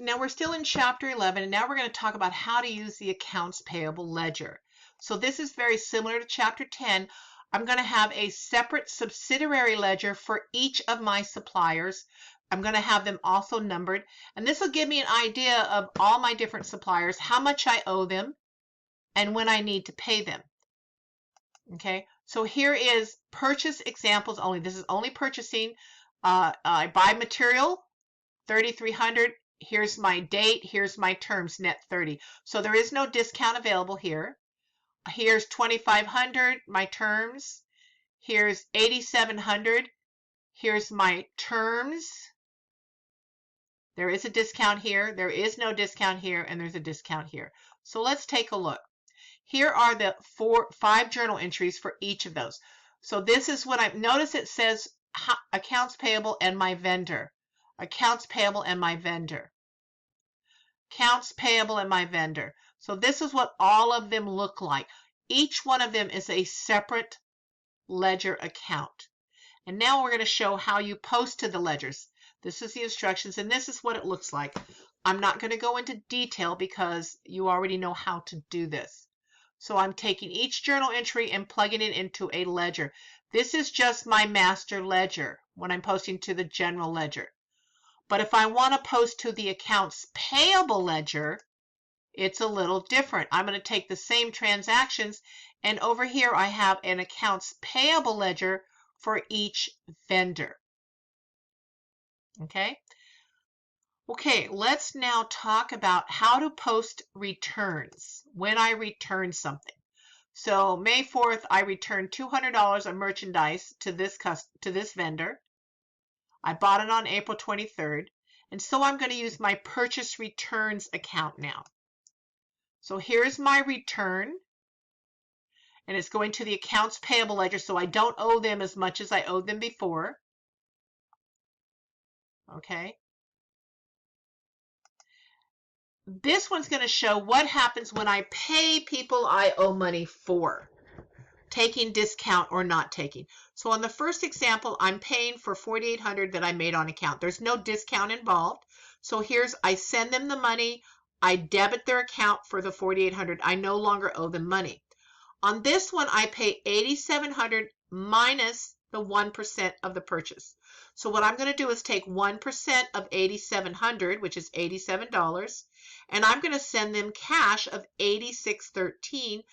Now we're still in chapter 11, and now we're going to talk about how to use the accounts payable ledger. So this is very similar to chapter 10. I'm going to have a separate subsidiary ledger for each of my suppliers. I'm going to have them also numbered, and this will give me an idea of all my different suppliers, how much I owe them, and when I need to pay them. Okay, so here is purchase examples only. This is only purchasing. I buy material, 3,300. Here's my date, here's my terms, net 30. So there is no discount available here. Here's 2,500, my terms. Here's 8,700. Here's my terms. There is a discount here, there is no discount here, and there's a discount here. So let's take a look. Here are the 5 journal entries for each of those. So this is what notice it says accounts payable and my vendor. Accounts payable and my vendor. Accounts payable and my vendor. So this is what all of them look like. Each one of them is a separate ledger account. And now we're going to show how you post to the ledgers. This is the instructions, and this is what it looks like. I'm not going to go into detail because you already know how to do this. So I'm taking each journal entry and plugging it into a ledger. This is just my master ledger when I'm posting to the general ledger. But if I want to post to the accounts payable ledger, it's a little different. I'm going to take the same transactions, and over here I have an accounts payable ledger for each vendor. Okay? Okay, let's now talk about how to post returns when I return something. So May 4th, I returned $200 of merchandise to this vendor. I bought it on April 23rd, and so I'm going to use my purchase returns account now. So here's my return, and it's going to the accounts payable ledger, so I don't owe them as much as I owed them before. Okay. This one's going to show what happens when I pay people I owe money for, taking discount or not taking. So on the first example, I'm paying for $4,800 that I made on account. There's no discount involved. So here's, I send them the money, I debit their account for the $4,800. I no longer owe them money. On this one, I pay $8,700 minus the 1% of the purchase. So what I'm going to do is take 1% of $8,700, which is $87, and I'm going to send them cash of $86.13,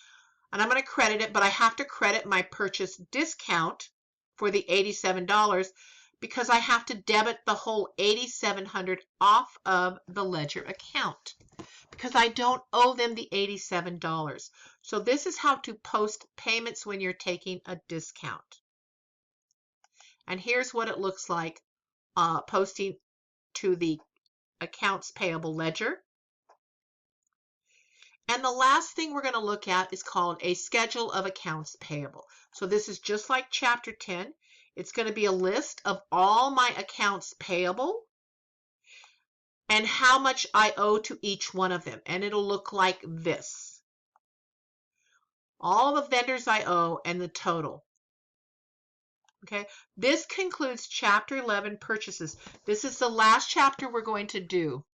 and I'm going to credit it, but I have to credit my purchase discount for the $87 because I have to debit the whole $8,700 off of the ledger account because I don't owe them the $87. So this is how to post payments when you're taking a discount. And here's what it looks like posting to the accounts payable ledger. And the last thing we're going to look at is called a schedule of accounts payable. So this is just like chapter 10. It's going to be a list of all my accounts payable and how much I owe to each one of them. And it'll look like this. All the vendors I owe and the total. Okay, this concludes chapter 11 purchases. This is the last chapter we're going to do.